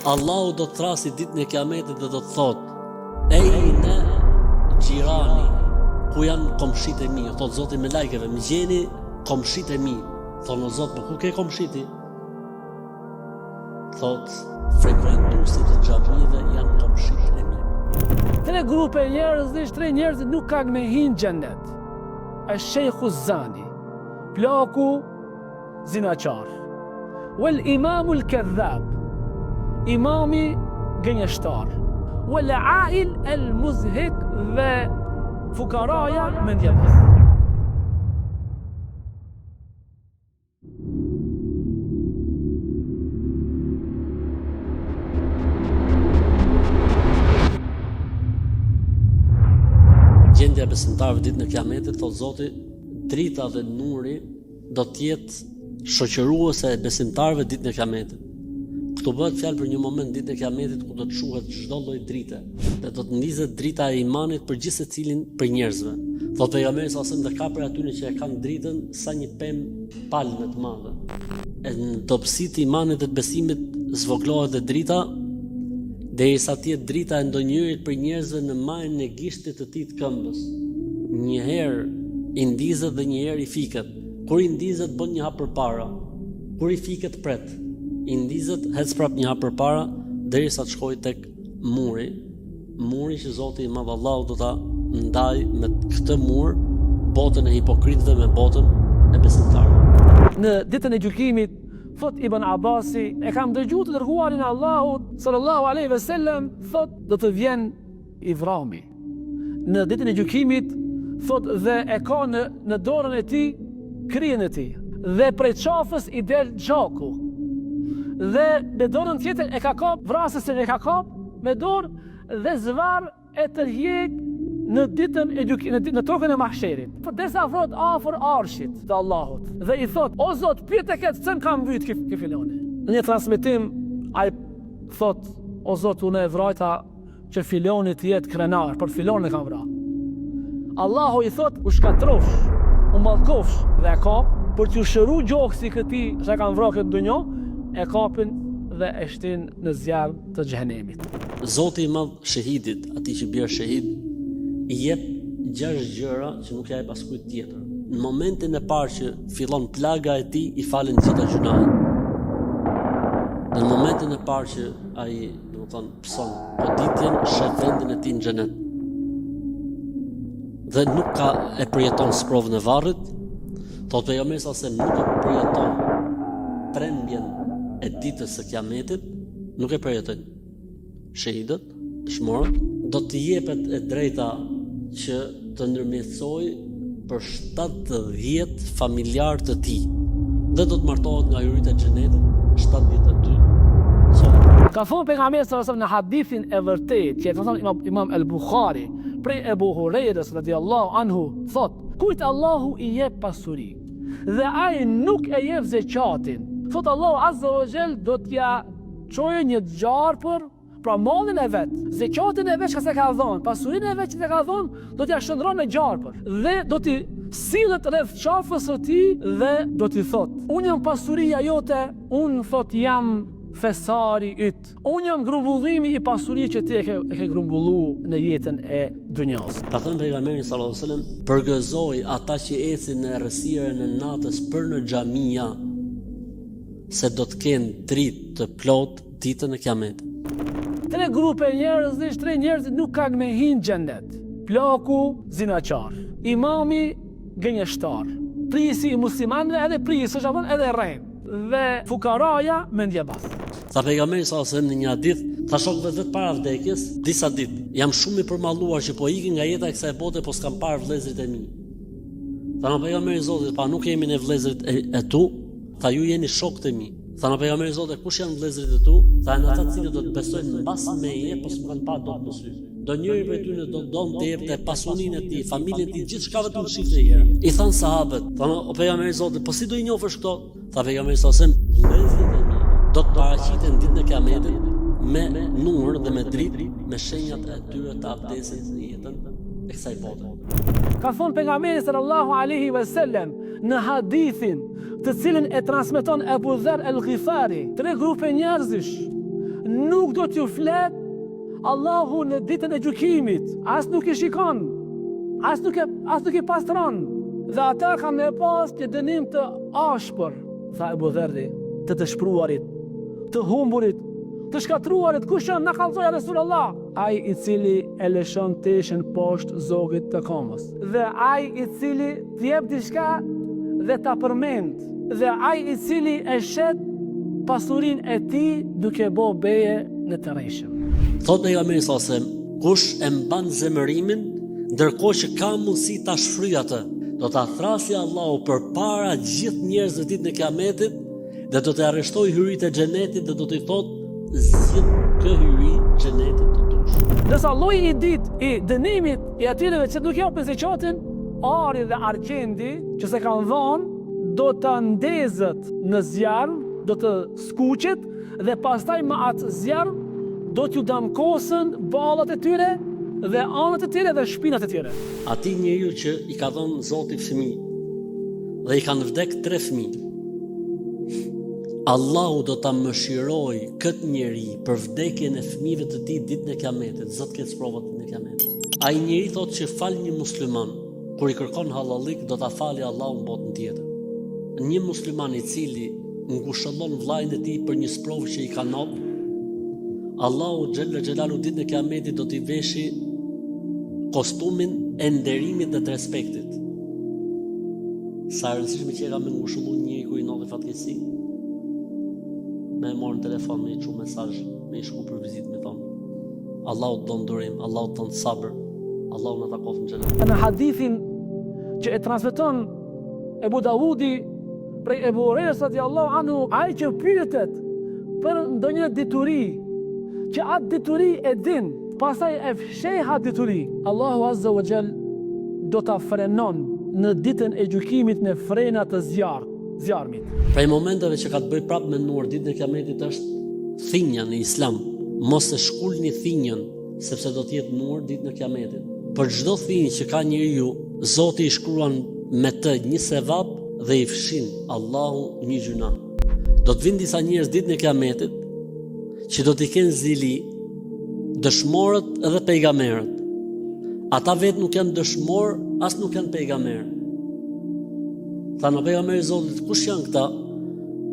Allahu do të thrasi ditën e Kiametit dhe do të thotë: "Ejne xhirani, ku janë komshit e mi?" Thot Zoti me lajkeve: "Më gjeni komshit e mi." Thonë: "O Zot, po ku ke komshiti?" Thot: "Frekuentuesit e xhamive janë komshit e mi." Tre grupe njerëzish, tre njerëzit nuk kanë me hinë xhennet. Ash-sheikhu zani, plaku zinaqar. Wal imamu al-kadhab, imami gënjeshtar. Wal ail al-muzhik dhe fukaraja mendjebas. Gjendja e besimtarëve ditën e Kiametit, thot Zoti, drita dhe nuri do të jetë shoqëruese e besimtarëve ditën e Kiametit. Këtu bëhet fjalë për një moment ditën e Kiametit ku do të shuhet çdo lloj drite dhe do të ndizet drita e imanit për gjithë secilin për njerëzve. Thot pejgamberi sa dhe ka për atyre që e kanë dritën sa një pemë palme të madhe. E në dobësitë e imanit dhe të besimit zvoglohet dhe drita, derisa të jetë drita e ndonjërit për njerëzve në majën e gishtit të tij të këmbës. Një herë i ndizet dhe një herë i fiket. Kur i ndizet bën një hap përpara. Kur i fiket pret. I ndizet hec prap një hap përpara derisa të shkojë tek muri. Muri që Zoti i Madh Allahu do ta ndaj me këtë mur botën e hipokritëve me botën e besimtarëve. Në ditën e gjykimit, thot Ibn Abasi, e kam dëgjuar të dërguarin e Allahut sallallahu alaihi wasallam, thot do të vjen Ivrami. Në ditën e gjykimit, thot dhe e ka në dorën e tij krijen e tij. Dhe prej qafës i del gjaku. Dhe me dorën tjetër e ka kap vrasësin e ka kap me dorë dhe zvar e tërhiq në ditën e gjykimit, në tokën e mahsherit. Por derisa afrohet afër arshit të Allahut dhe i thot: "O Zot, pyet e këtë çem kam vyt kë filoni." Në një transmetim ai thot: "O Zot, unë e vrajta që filoni të jetë krenar, por filoni e kam vrarë." Allahu i thot: "U shkatrosh, u mallkofsh dhe e kap, për t'ju shëru gjoksi këtij që kanë vrarë këtë dunjë, e kapin dhe e shtin në zjarr të xhenemit." Zoti i Madh shahidit, atij që bjerë shahid, i jep 6 gjëra që nuk ja jep askujt tjetër. Në momentin e parë që fillon plaga e tij, i falen gjitha gjunahet. Në momentin e parë që ai, domethënë, pson goditjen, shef vendin e tij në xhenet. Dhe nuk ka e përjeton sprovën e varrit, thot pejgamberi sa se nuk e përjeton trembjen e ditës së Kiametit, nuk e përjetojnë. Shahidët, dëshmorët, do të jepet e drejta që të ndërmjetësoj për 70 familjar të tij dhe do të martohet nga hyrit e xhenetit 72 çon. Ka thonë pejgamberi sallallahu alaihi wasallam në hadithin e vërtetë që e thon Imam al-Bukhari prej Ebu Hurajrës radhiyallahu anhu, thot: "Kujt Allahu i jep pasuri dhe ai nuk e jep zekatin, thot Allahu azza wa jall do t'ja çojë një gjarpër, pra mallin e vet, zekatin e vet që se ka dhënë, pasurinë e vet që ka dhënë, do t'ja shndron në gjarpër dhe do t'i sillet rreth qafës së tij dhe do t'i thot: "Unë jam pasuria jote, unë thot jam fesari yt. Unë jam grumbullimi i pasurisë që ti e ke grumbullu në jetën e dunjas." Ka thënë pejgamberi sallallahu alajhi wasallam: "Përgëzoj ata që ecin në errësirën e natës për në xhamia, se do të kenë dritë të plot ditën e Kiametit." Tre grupe njerëzish, tre njerëzit nuk kanë me hinë xhennet. Plaku zinaqar, imami gënjeshtar, prisi i muslimanëve edhe prisi edhe rrem, dhe fukaraja mendjebas. Tha pejgamberi sallallahu alajhi wasallam në një hadith, tha shokëve vetë para vdekjes, disa ditë, jam shumë i përmalluar që po ikin nga jeta e kësaj bote, po s'kam parë vëllezërit e mi. Tha në pejgamberi i Zotit: "Pa nuk jemi ne vëllezërit e tu?" Tha: "Ju jeni shokët e mi." Tha në pejgamberi i Zotit: "Kush janë vëllezërit e tu?" Tha: "Në ata të cilët do të besojnë mbas meje, po s'kan pa dot në sy. Do njëri prej tyre do donte të jepte pasurinë e tij, familjen e tij, gjithçka vetëm shifte herë." I than sahabët, thanë: "O pejgamberi i Zotit, po si do i njohësh këto?" Tha pejgamberi sallallahu alajhi wasallam: "Vëllezërit e mi do të paraqiten ditën e Kiametit me numër dhe me dritë, me shenjat e tyre të abdesit në jetën e kësaj bote." Ka thonë pejgamberi sallallahu alaihi wasallam në hadithin të cilin e transmeton Abu Dharr al-Ghifari, tre grupe njerëzish nuk do t'ju flet Allahu në ditën e gjykimit. As nuk e shikon, as nuk e pastron. Dhe ata kanë me pas një dënim të ashpër, tha Ebu Dherri, të dëshpëruarit, të humburit, të shkatruarit. Kush janë? Na kallzoi Resulullah. Ai i cili e lëshon teshën poshtë zogit të komës, dhe ai i cili t'jep diçka dhe ta përmend, dhe ai i cili e shet pasurinë e tij duke bo beje në të rreshëm. Thot pejgamberi sallallahu alajhi wasallam, kush e mban zemërimin, ndërkohë që ka mundësi ta shfryjë atë, do ta thrasë Allahu përpara gjithë njerëzve ditën e Kiametit dhe do të arrestojë hyrit e xhenetit dhe do t'i thotë zgjidh kë hyri xhenetit të dush. Nësa lloji i ditë i dënimit i atyre që nuk japin zakatin, ari dhe argjendi që se kanë dhënë, do të ndezët në zjarr, do të skuqet dhe pastaj me atë zjarr do t'ju damkosën ballat e tyre dhe anët e tyre dhe shpinat e tyre. Ati njeriu që i ka dhënë Zoti fëmijë dhe i kanë vdek 3 fëmijë, Allahu do ta mëshirojë këtë njeri për vdekjen e fëmijëve të tij ditën e Kiametit. Zot ketë sprovat ditën e Kiametit. Ai njeri thotë që fal një musliman, kur i kërkon hallallik do ta falë Allahu në botën tjetër. Një musliman i cili ngushëllon vllajën e tij për një sprovë që i ka nop, Allahu xhella xhelalu ditën e Kiametit do t'i veshi kostumin e nderimit dhe të respektit. Sa e rëndësishme që e ka me ngushëllu njëri kur i nodhe fatkeqësi, me e morë në telefon, me i çu mesazh, me i shku për vizitë, me thonë Allahu të donë durim, Allahu të donë sabër, Allahu në takof në xhenet. Në hadithin që e transmeton Ebu Dawudi prej Ebu Hurajrës radiallahu anhu, ai që pyetet për ndonjë dituri, që atë dituri e din, pastaj e fsheh atë dituri, Allahu Azza wa Jall do ta frenon në ditën e gjykimit në frena të zjarmit. Prej momenteve që ka të bëjë prapë me nur ditën e Kiametit është thinja në Islam. Mos e shkulni thinjën, sepse do të jetë nur ditën e Kiametit. Për çdo thinjë që ka njeriu, Zoti i shkruan me të një sevap dhe i fshin Allahu një gjuna. Do të vinë disa njerëz ditën e Kiametit që do t'i kenë zili dëshmorët edhe pejgamberët. Ata vetë nuk janë dëshmorë, as nuk janë pejgamberë. Tha në pejgamberi Zotit, kush janë këta?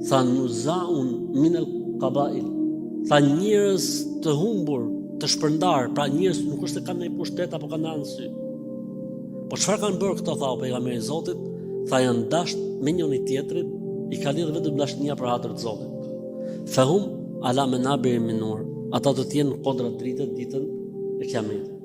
Tha nuzaun minel qabail. Tha njerëz të humbur, të shpërndar, pra njerëz nuk është se kanë ndonjë pushtet apo kanë ndar në sy. Po çfarë kanë bërë këto, tha pejgamberi Zotit? Tha janë dashur me njëri tjetrit, i ka lidhur vetëm dashnia për hatër të Zotit. Fahum ala manabir min nur. Ata do të jenë kodra dritë ditën e Kiametit.